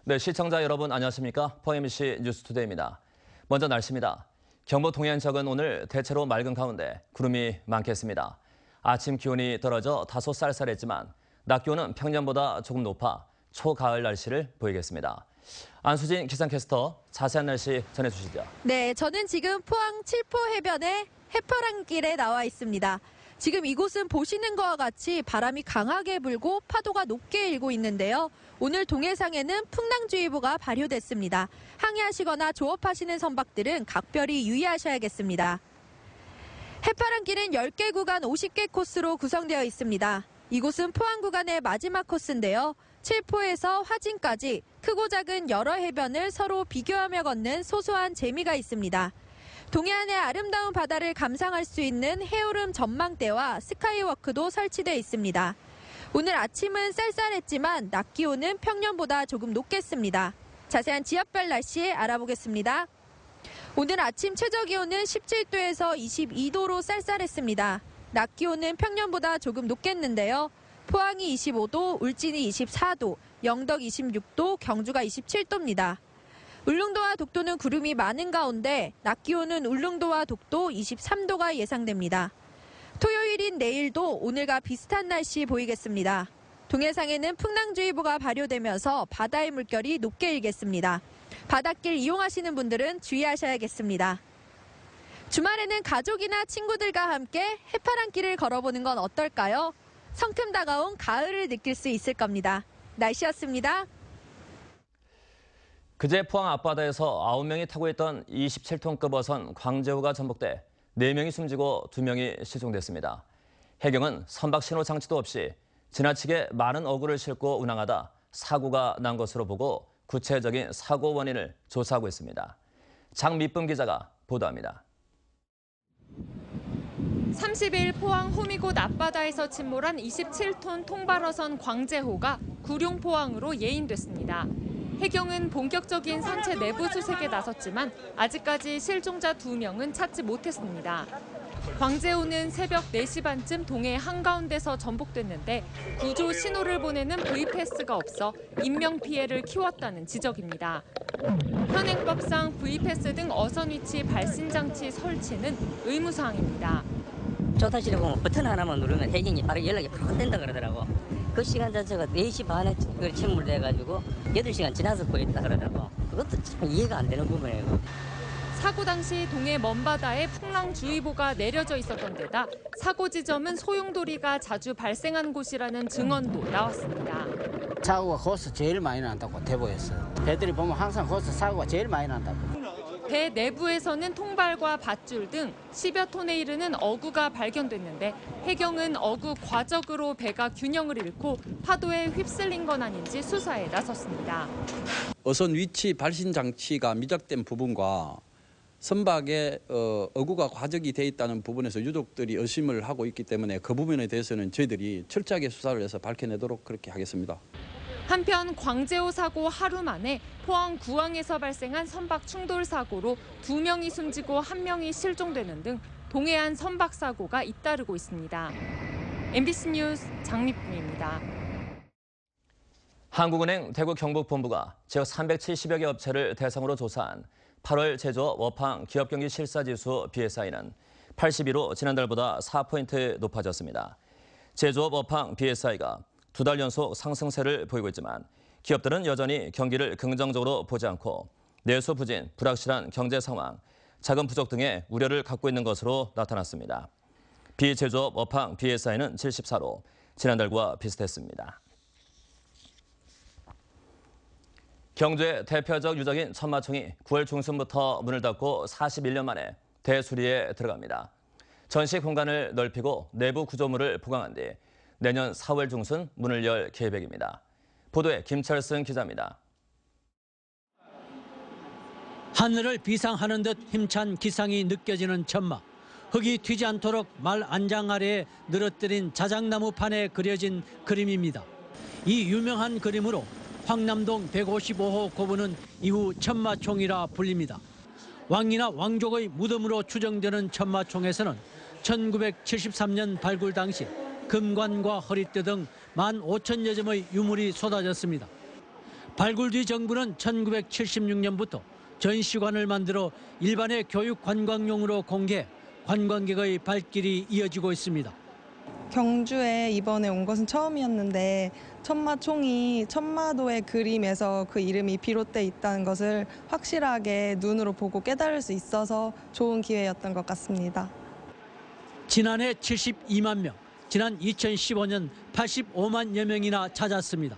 네, 시청자 여러분 안녕하십니까? 포엠시 뉴스투데이입니다. 먼저 날씨입니다. 경북 동해안 지역은 오늘 대체로 맑은 가운데 구름이 많겠습니다. 아침 기온이 떨어져 다소 쌀쌀했지만 낮 기온은 평년보다 조금 높아 초가을 날씨를 보이겠습니다. 안수진 기상캐스터 자세한 날씨 전해주시죠. 네, 저는 지금 포항 칠포 해변의 해파랑길에 나와 있습니다. 지금 이곳은 보시는 것과 같이 바람이 강하게 불고 파도가 높게 일고 있는데요. 오늘 동해상에는 풍랑주의보가 발효됐습니다. 항해하시거나 조업하시는 선박들은 각별히 유의하셔야겠습니다. 해파랑길은 10개 구간 50개 코스로 구성되어 있습니다. 이곳은 포항 구간의 마지막 코스인데요. 칠포에서 화진까지 크고 작은 여러 해변을 서로 비교하며 걷는 소소한 재미가 있습니다. 동해안의 아름다운 바다를 감상할 수 있는 해오름 전망대와 스카이워크도 설치되어 있습니다. 오늘 아침은 쌀쌀했지만 낮 기온은 평년보다 조금 높겠습니다. 자세한 지역별 날씨 알아보겠습니다. 오늘 아침 최저 기온은 17도에서 22도로 쌀쌀했습니다. 낮 기온은 평년보다 조금 높겠는데요. 포항이 25도, 울진이 24도, 영덕 26도, 경주가 27도입니다. 울릉도와 독도는 구름이 많은 가운데 낮 기온은 울릉도와 독도 23도가 예상됩니다. 토요일인 내일도 오늘과 비슷한 날씨 보이겠습니다. 동해상에는 풍랑주의보가 발효되면서 바다의 물결이 높게 일겠습니다. 바닷길 이용하시는 분들은 주의하셔야겠습니다. 주말에는 가족이나 친구들과 함께 해파랑길을 걸어보는 건 어떨까요? 성큼 다가온 가을을 느낄 수 있을 겁니다. 날씨였습니다. 그제 포항 앞바다에서 9명이 타고 있던 27톤급 어선 광재호가 전복돼 4명이 숨지고 2명이 실종됐습니다. 해경은 선박 신호 장치도 없이 지나치게 많은 어구를 싣고 운항하다 사고가 난 것으로 보고 구체적인 사고 원인을 조사하고 있습니다. 장미쁨 기자가 보도합니다. 30일 포항 호미곶 앞바다에서 침몰한 27톤 통발어선 광재호가 구룡포항으로 예인됐습니다. 해경은 본격적인 선체 내부 수색에 나섰지만 아직까지 실종자 2명은 찾지 못했습니다. 광재호는 새벽 4시 반쯤 동해 한가운데서 전복됐는데 구조 신호를 보내는 V패스가 없어 인명피해를 키웠다는 지적입니다. 현행법상 V패스 등 어선 위치 발신장치 설치는 의무사항입니다. 조타실에 보면 버튼 하나만 누르면 해경이 바로 연락이 바로 된다 그러더라고. 그 시간 자체가 4시 반에 침몰돼가지고 8시간 지나서 보였다 그러더라고. 그것도 참 이해가 안 되는 부분이에요. 사고 당시 동해 먼바다에 풍랑주의보가 내려져 있었던 데다 사고 지점은 소용돌이가 자주 발생한 곳이라는 증언도 나왔습니다. 사고가 거기서 제일 많이 난다고 대보였어요. 배들이 보면 항상 거기서 사고가 제일 많이 난다고. 배 내부에서는 통발과 밧줄 등 10여 톤에 이르는 어구가 발견됐는데 해경은 어구 과적으로 배가 균형을 잃고 파도에 휩쓸린 건 아닌지 수사에 나섰습니다. 어선 위치 발신 장치가 미작된 부분과 선박에 어구가 과적이 돼 있다는 부분에서 유족들이 의심을 하고 있기 때문에 그 부분에 대해서는 저희들이 철저하게 수사를 해서 밝혀내도록 그렇게 하겠습니다. 한편 광재호 사고 하루 만에 포항 구항에서 발생한 선박 충돌 사고로 2명이 숨지고 1명이 실종되는 등 동해안 선박 사고가 잇따르고 있습니다. MBC 뉴스 장미쁨입니다. 한국은행 대구 경북본부가 지역 370여 개 업체를 대상으로 조사한 8월 제조업 업황 기업경기 실사지수 BSI는 82로 지난달보다 4포인트 높아졌습니다. 제조업 업황 BSI가 2달 연속 상승세를 보이고 있지만 기업들은 여전히 경기를 긍정적으로 보지 않고 내수 부진, 불확실한 경제 상황, 자금 부족 등의 우려를 갖고 있는 것으로 나타났습니다. 비제조업 업황 BSI는 74로 지난달과 비슷했습니다. 경주의 대표적 유적인 천마총이 9월 중순부터 문을 닫고 41년 만에 대수리에 들어갑니다. 전시 공간을 넓히고 내부 구조물을 보강한 뒤 내년 4월 중순 문을 열 계획입니다. 보도에 김철승 기자입니다. 하늘을 비상하는 듯 힘찬 기상이 느껴지는 천마. 흙이 튀지 않도록 말 안장 아래에 늘어뜨린 자작나무판에 그려진 그림입니다. 이 유명한 그림으로 황남동 155호 고분은 이후 천마총이라 불립니다. 왕이나 왕족의 무덤으로 추정되는 천마총에서는 1973년 발굴 당시 금관과 허리띠 등 15,000여 점의 유물이 쏟아졌습니다. 발굴 뒤 정부는 1976년부터 전시관을 만들어 일반의 교육 관광용으로 공개, 관광객의 발길이 이어지고 있습니다. 경주에 이번에 온 것은 처음이었는데 천마총이 천마도의 그림에서 그 이름이 비롯돼 있다는 것을 확실하게 눈으로 보고 깨달을 수 있어서 좋은 기회였던 것 같습니다. 지난해 72만 명, 지난 2015년 85만여 명이나 찾았습니다.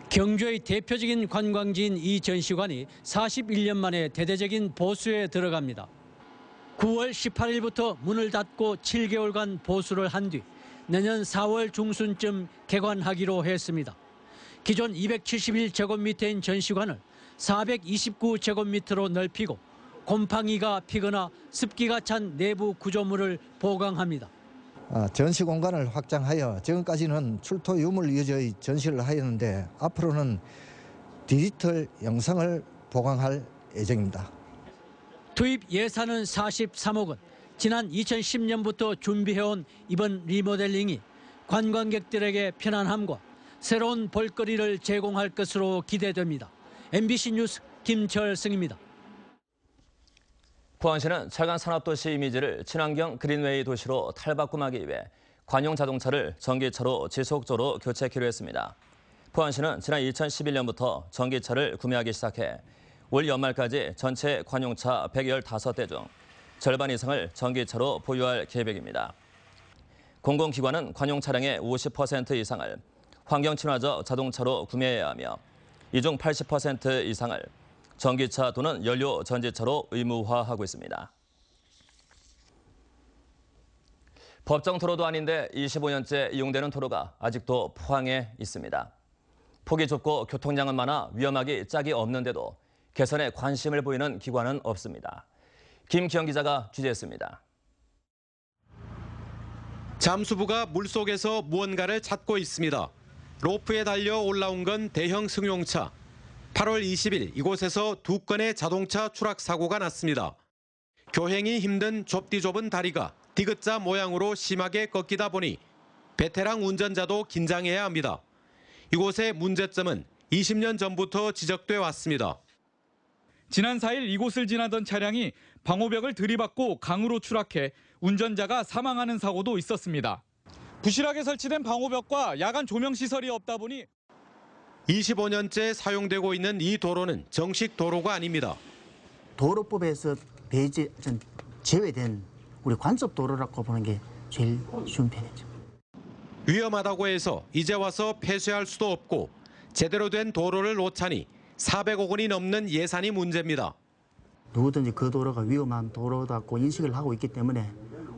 경주의 대표적인 관광지인 이 전시관이 41년 만에 대대적인 보수에 들어갑니다. 9월 18일부터 문을 닫고 7개월간 보수를 한 뒤 내년 4월 중순쯤 개관하기로 했습니다. 기존 271제곱미터인 전시관을 429제곱미터로 넓히고 곰팡이가 피거나 습기가 찬 내부 구조물을 보강합니다. 전시 공간을 확장하여 지금까지는 출토 유물 위주의 전시를 하였는데 앞으로는 디지털 영상을 보강할 예정입니다. 투입 예산은 43억 원. 지난 2010년부터 준비해온 이번 리모델링이 관광객들에게 편안함과 새로운 볼거리를 제공할 것으로 기대됩니다. MBC 뉴스 김철승입니다. 포항시는 차관 산업도시 이미지를 친환경 그린웨이 도시로 탈바꿈하기 위해 관용 자동차를 전기차로 지속적으로 교체키로 했습니다. 포항시는 지난 2011년부터 전기차를 구매하기 시작해 올 연말까지 전체 관용차 115대 중 절반 이상을 전기차로 보유할 계획입니다. 공공기관은 관용 차량의 50% 이상을 환경 친화적 자동차로 구매해야 하며 이 중 80% 이상을 전기차 또는 연료 전지차로 의무화하고 있습니다. 법정 도로도 아닌데 25년째 이용되는 도로가 아직도 포항에 있습니다. 폭이 좁고 교통량은 많아 위험하기 짝이 없는데도 개선에 관심을 보이는 기관은 없습니다. 김기영 기자가 취재했습니다. 잠수부가 물속에서 무언가를 찾고 있습니다. 로프에 달려 올라온 건 대형 승용차. 8월 20일 이곳에서 2건의 자동차 추락 사고가 났습니다. 교행이 힘든 좁은 다리가 디귿자 모양으로 심하게 꺾이다 보니 베테랑 운전자도 긴장해야 합니다. 이곳의 문제점은 20년 전부터 지적돼 왔습니다. 지난 4일 이곳을 지나던 차량이 방호벽을 들이받고 강으로 추락해 운전자가 사망하는 사고도 있었습니다. 부실하게 설치된 방호벽과 야간 조명 시설이 없다 보니 25년째 사용되고 있는 이 도로는 정식 도로가 아닙니다. 도로법에서 제외된 우리 관습 도로라고 보는 게 제일 쉬운 편이죠. 위험하다고 해서 이제 와서 폐쇄할 수도 없고 제대로 된 도로를 놓자니 400억 원이 넘는 예산이 문제입니다. 누구든지 그 도로가 위험한 도로다고 인식을 하고 있기 때문에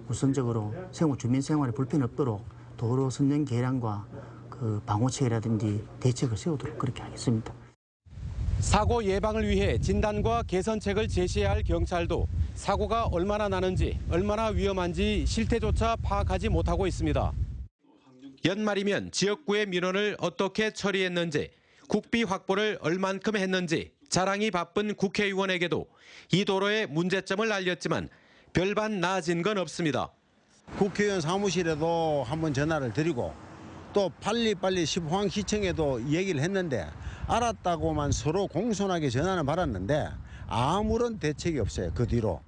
우선적으로 주민 생활에 불편이 없도록 도로 선정 계량과 그 방호책이라든지 대책을 세우도록 그렇게 하겠습니다. 사고 예방을 위해 진단과 개선책을 제시해야 할 경찰도 사고가 얼마나 나는지, 얼마나 위험한지 실태조차 파악하지 못하고 있습니다. 연말이면 지역구의 민원을 어떻게 처리했는지, 국비 확보를 얼만큼 했는지 자랑이 바쁜 국회의원에게도 이 도로의 문제점을 알렸지만 별반 나아진 건 없습니다. 국회의원 사무실에도 한번 전화를 드리고 또 빨리빨리 포항시청에도 얘기를 했는데 알았다고만 서로 공손하게 전화는 받았는데 아무런 대책이 없어요. 그 뒤로.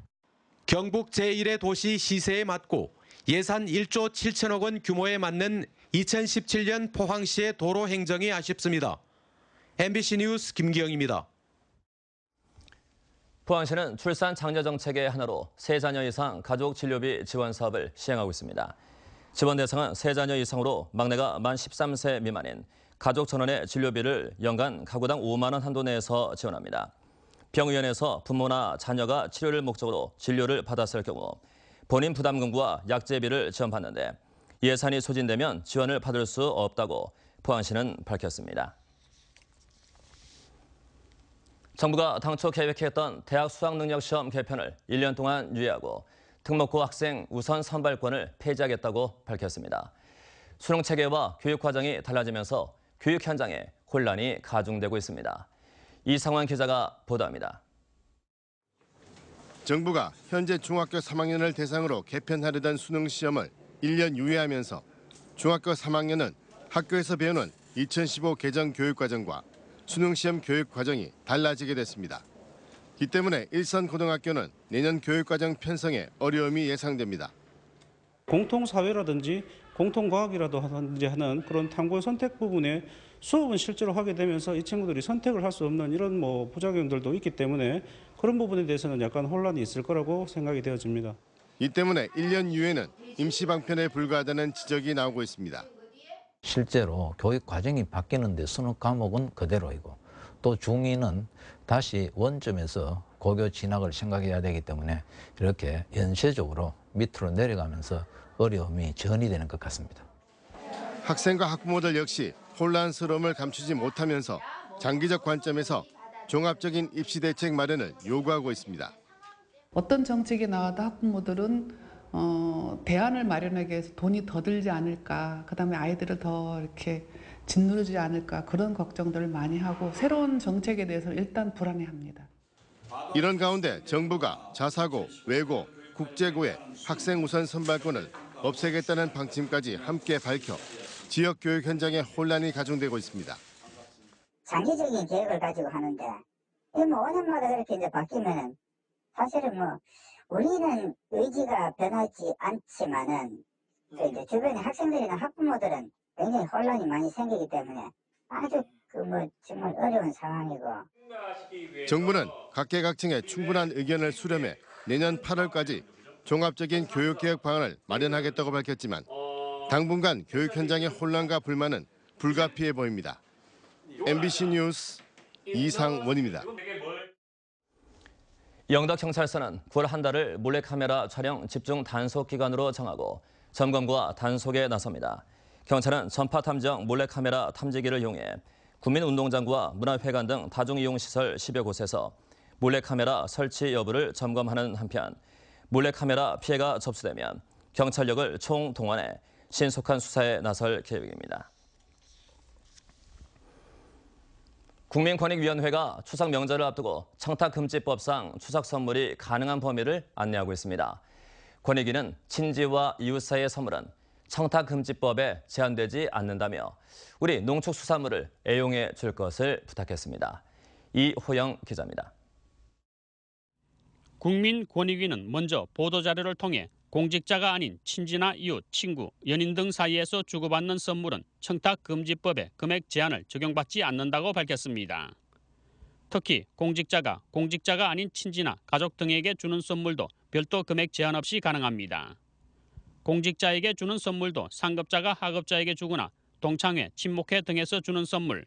경북 제1의 도시 시세에 맞고 예산 1조 7천억 원 규모에 맞는 2017년 포항시의 도로 행정이 아쉽습니다. MBC 뉴스 김기영입니다. 포항시는 출산 장려 정책의 하나로 3자녀 이상 가족 진료비 지원 사업을 시행하고 있습니다. 지원 대상은 3자녀 이상으로 막내가 만 13세 미만인 가족 전원의 진료비를 연간 가구당 5만 원 한도 내에서 지원합니다. 병의원에서 부모나 자녀가 치료를 목적으로 진료를 받았을 경우 본인 부담금과 약제비를 지원받는데 예산이 소진되면 지원을 받을 수 없다고 포항시는 밝혔습니다. 정부가 당초 계획했던 대학 수학능력시험 개편을 1년 동안 유예하고 특목고 학생 우선 선발권을 폐지하겠다고 밝혔습니다. 수능 체계와 교육 과정이 달라지면서 교육 현장에 혼란이 가중되고 있습니다. 이상환 기자가 보도합니다. 정부가 현재 중학교 3학년을 대상으로 개편하려던 수능 시험을 1년 유예하면서 중학교 3학년은 학교에서 배우는 2015 개정 교육과정과 수능시험 교육 과정이 달라지게 됐습니다. 이 때문에 일선고등학교는 내년 교육과정 편성에 어려움이 예상됩니다. 공통사회라든지 공통과학이라도 하든지 하는 그런 탐구 선택 부분에 수업은 실제로 하게 되면서 이 친구들이 선택을 할 수 없는 이런 부작용들도 있기 때문에 그런 부분에 대해서는 약간 혼란이 있을 거라고 생각이 되어집니다. 이 때문에 1년 이후에는 임시 방편에 불과하다는 지적이 나오고 있습니다. 실제로 교육 과정이 바뀌는데 수능 과목은 그대로이고 또 중2는 다시 원점에서 고교 진학을 생각해야 되기 때문에 이렇게 연쇄적으로 밑으로 내려가면서 어려움이 전이되는 것 같습니다. 학생과 학부모들 역시 혼란스러움을 감추지 못하면서 장기적 관점에서 종합적인 입시 대책 마련을 요구하고 있습니다. 어떤 정책이 나와도 학부모들은 대안을 마련하기 위해서 돈이 더 들지 않을까, 그다음에 아이들을 더 이렇게 짓누르지 않을까 그런 걱정들을 많이 하고 새로운 정책에 대해서 일단 불안해합니다. 이런 가운데 정부가 자사고, 외고, 국제고의 학생 우선 선발권을 없애겠다는 방침까지 함께 밝혀 지역 교육 현장에 혼란이 가중되고 있습니다. 장기적인 계획을 가지고 하는데 이 5년마다 그렇게 이제 바뀌면은 사실은 우리는 의지가 변하지 않지만은 이제 주변의 학생들이나 학부모들은 굉장히 혼란이 많이 생기기 때문에 아주 정말 어려운 상황이고. 정부는 각계각층의 충분한 의견을 수렴해 내년 8월까지 종합적인 교육개혁 방안을 마련하겠다고 밝혔지만 당분간 교육 현장의 혼란과 불만은 불가피해 보입니다. MBC 뉴스 이상원입니다. 영덕경찰서는 9월 한 달을 몰래카메라 촬영 집중 단속 기간으로 정하고 점검과 단속에 나섭니다. 경찰은 전파탐정 몰래카메라 탐지기를 이용해 국민운동장과 문화회관 등 다중이용시설 10여 곳에서 몰래카메라 설치 여부를 점검하는 한편 몰래카메라 피해가 접수되면 경찰력을 총동원해 신속한 수사에 나설 계획입니다. 국민권익위원회가 추석 명절을 앞두고 청탁금지법상 추석 선물이 가능한 범위를 안내하고 있습니다. 권익위는 친지와 이웃 사이의 선물은 청탁금지법에 제한되지 않는다며 우리 농축수산물을 애용해 줄 것을 부탁했습니다. 이호영 기자입니다. 국민권익위는 먼저 보도자료를 통해 공직자가 아닌 친지나 이웃, 친구, 연인 등 사이에서 주고받는 선물은 청탁금지법의 금액 제한을 적용받지 않는다고 밝혔습니다. 특히 공직자가 아닌 친지나 가족 등에게 주는 선물도 별도 금액 제한 없이 가능합니다. 공직자에게 주는 선물도 상급자가 하급자에게 주거나 동창회, 친목회 등에서 주는 선물,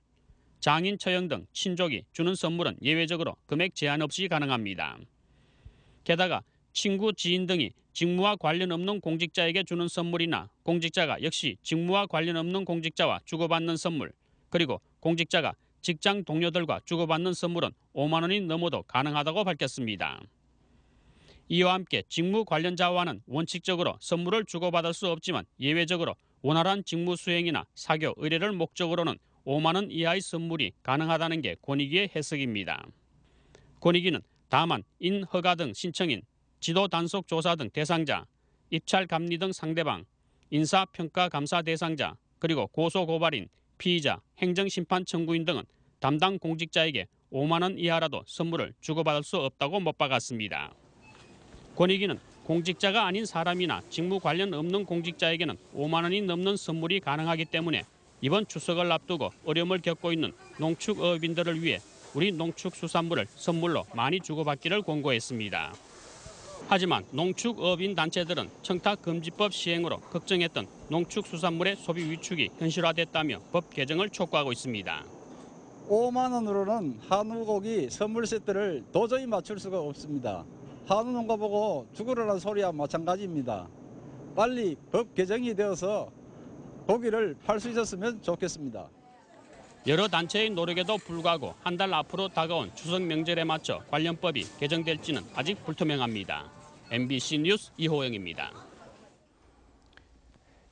장인, 처형 등 친족이 주는 선물은 예외적으로 금액 제한 없이 가능합니다. 게다가 친구, 지인 등이 직무와 관련 없는 공직자에게 주는 선물이나 공직자가 역시 직무와 관련 없는 공직자와 주고받는 선물, 그리고 공직자가 직장 동료들과 주고받는 선물은 5만 원이 넘어도 가능하다고 밝혔습니다. 이와 함께 직무 관련자와는 원칙적으로 선물을 주고받을 수 없지만 예외적으로 원활한 직무 수행이나 사교, 의뢰를 목적으로는 5만 원 이하의 선물이 가능하다는 게 권익위의 해석입니다. 권익위는 다만 인허가 등 신청인, 지도 단속 조사 등 대상자, 입찰 감리 등 상대방, 인사평가 감사 대상자, 그리고 고소 고발인, 피의자, 행정심판 청구인 등은 담당 공직자에게 5만 원 이하라도 선물을 주고받을 수 없다고 못 박았습니다. 권익위는 공직자가 아닌 사람이나 직무 관련 없는 공직자에게는 5만 원이 넘는 선물이 가능하기 때문에 이번 추석을 앞두고 어려움을 겪고 있는 농축어업인들을 위해 우리 농축수산물을 선물로 많이 주고받기를 권고했습니다. 하지만 농축어업인 단체들은 청탁금지법 시행으로 걱정했던 농축수산물의 소비 위축이 현실화됐다며 법 개정을 촉구하고 있습니다. 5만 원으로는 한우 고기 선물 세트를 도저히 맞출 수가 없습니다. 한우 농가 보고 죽으라는 소리와 마찬가지입니다. 빨리 법 개정이 되어서 고기를 팔 수 있었으면 좋겠습니다. 여러 단체의 노력에도 불구하고 한 달 앞으로 다가온 추석 명절에 맞춰 관련 법이 개정될지는 아직 불투명합니다. MBC 뉴스 이호영입니다.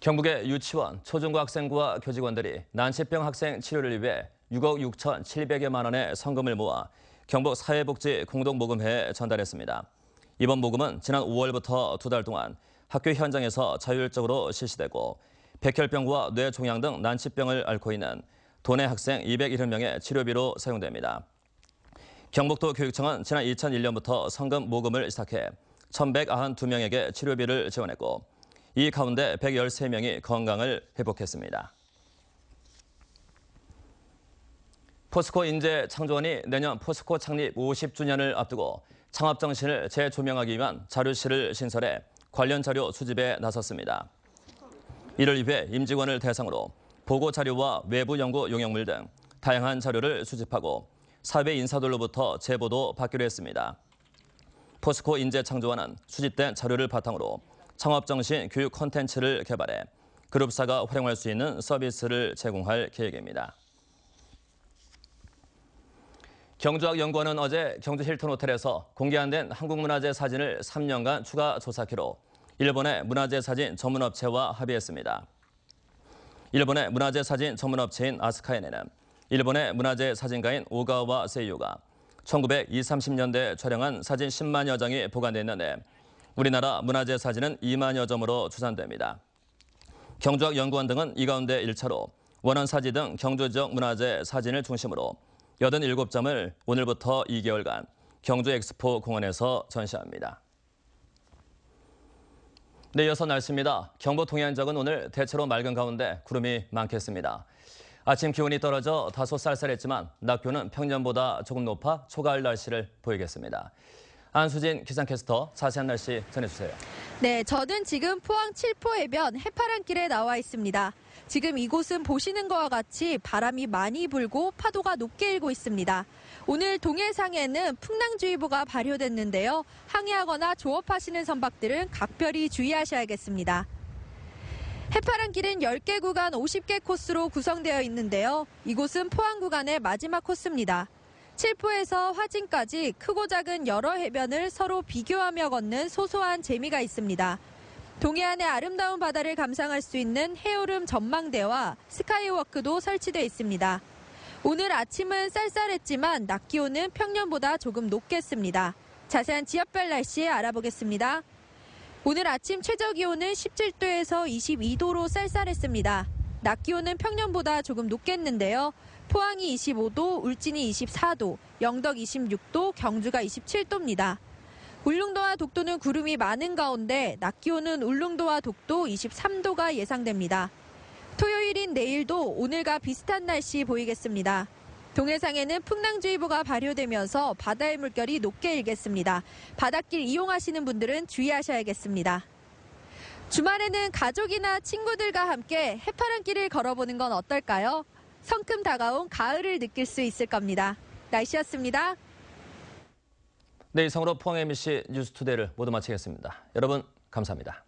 경북의 유치원, 초중고학생과 교직원들이 난치병 학생 치료를 위해 6억 6,700여만 원의 성금을 모아 경북 사회복지 공동모금회에 전달했습니다. 이번 모금은 지난 5월부터 2달 동안 학교 현장에서 자율적으로 실시되고 백혈병과 뇌종양 등 난치병을 앓고 있는 도내 학생 270명의 치료비로 사용됩니다. 경북도 교육청은 지난 2001년부터 성금 모금을 시작해 1,192명에게 치료비를 지원했고 이 가운데 113명이 건강을 회복했습니다. 포스코 인재 창조원이 내년 포스코 창립 50주년을 앞두고 창업 정신을 재조명하기 위한 자료실을 신설해 관련 자료 수집에 나섰습니다. 이를 위해 임직원을 대상으로 보고 자료와 외부 연구 용역물 등 다양한 자료를 수집하고 사회 인사들로부터 제보도 받기로 했습니다. 포스코 인재 창조원은 수집된 자료를 바탕으로 창업 정신 교육 콘텐츠를 개발해 그룹사가 활용할 수 있는 서비스를 제공할 계획입니다. 경주학연구원은 어제 경주 힐튼 호텔에서 공개 안 된 한국문화재 사진을 3년간 추가 조사키로 일본의 문화재 사진 전문업체와 합의했습니다. 일본의 문화재 사진 전문업체인 아스카엔에는 일본의 문화재 사진가인 오가와 세이오가 1920, 30년대에 촬영한 사진 10만여 장이 보관돼 있는데 우리나라 문화재 사진은 2만여 점으로 추산됩니다. 경주학연구원 등은 이 가운데 1차로 원원사지 등 경주 지역 문화재 사진을 중심으로 87점을 오늘부터 2개월간 경주 엑스포 공원에서 전시합니다. 네, 이어서 날씨입니다. 경북 동해안 지역은 오늘 대체로 맑은 가운데 구름이 많겠습니다. 아침 기온이 떨어져 다소 쌀쌀했지만 낮 기온은 평년보다 조금 높아 초가을 날씨를 보이겠습니다. 안수진 기상캐스터 자세한 날씨 전해주세요. 네, 저는 지금 포항 칠포 해변 해파랑길에 나와 있습니다. 지금 이곳은 보시는 것과 같이 바람이 많이 불고 파도가 높게 일고 있습니다. 오늘 동해상에는 풍랑주의보가 발효됐는데요. 항해하거나 조업하시는 선박들은 각별히 주의하셔야겠습니다. 해파랑길은 10개 구간 50개 코스로 구성되어 있는데요. 이곳은 포항 구간의 마지막 코스입니다. 칠포에서 화진까지 크고 작은 여러 해변을 서로 비교하며 걷는 소소한 재미가 있습니다. 동해안의 아름다운 바다를 감상할 수 있는 해오름 전망대와 스카이워크도 설치되어 있습니다. 오늘 아침은 쌀쌀했지만 낮 기온은 평년보다 조금 높겠습니다. 자세한 지역별 날씨 알아보겠습니다. 오늘 아침 최저 기온은 17도에서 22도로 쌀쌀했습니다. 낮 기온은 평년보다 조금 높겠는데요. 포항이 25도, 울진이 24도, 영덕 26도, 경주가 27도입니다. 울릉도와 독도는 구름이 많은 가운데 낮 기온은 울릉도와 독도 23도가 예상됩니다. 토요일인 내일도 오늘과 비슷한 날씨 보이겠습니다. 동해상에는 풍랑주의보가 발효되면서 바다의 물결이 높게 일겠습니다. 바닷길 이용하시는 분들은 주의하셔야겠습니다. 주말에는 가족이나 친구들과 함께 해파랑길을 걸어보는 건 어떨까요? 성큼 다가온 가을을 느낄 수 있을 겁니다. 날씨였습니다. 네, 이상으로 포항 MBC 뉴스투데이를 모두 마치겠습니다. 여러분 감사합니다.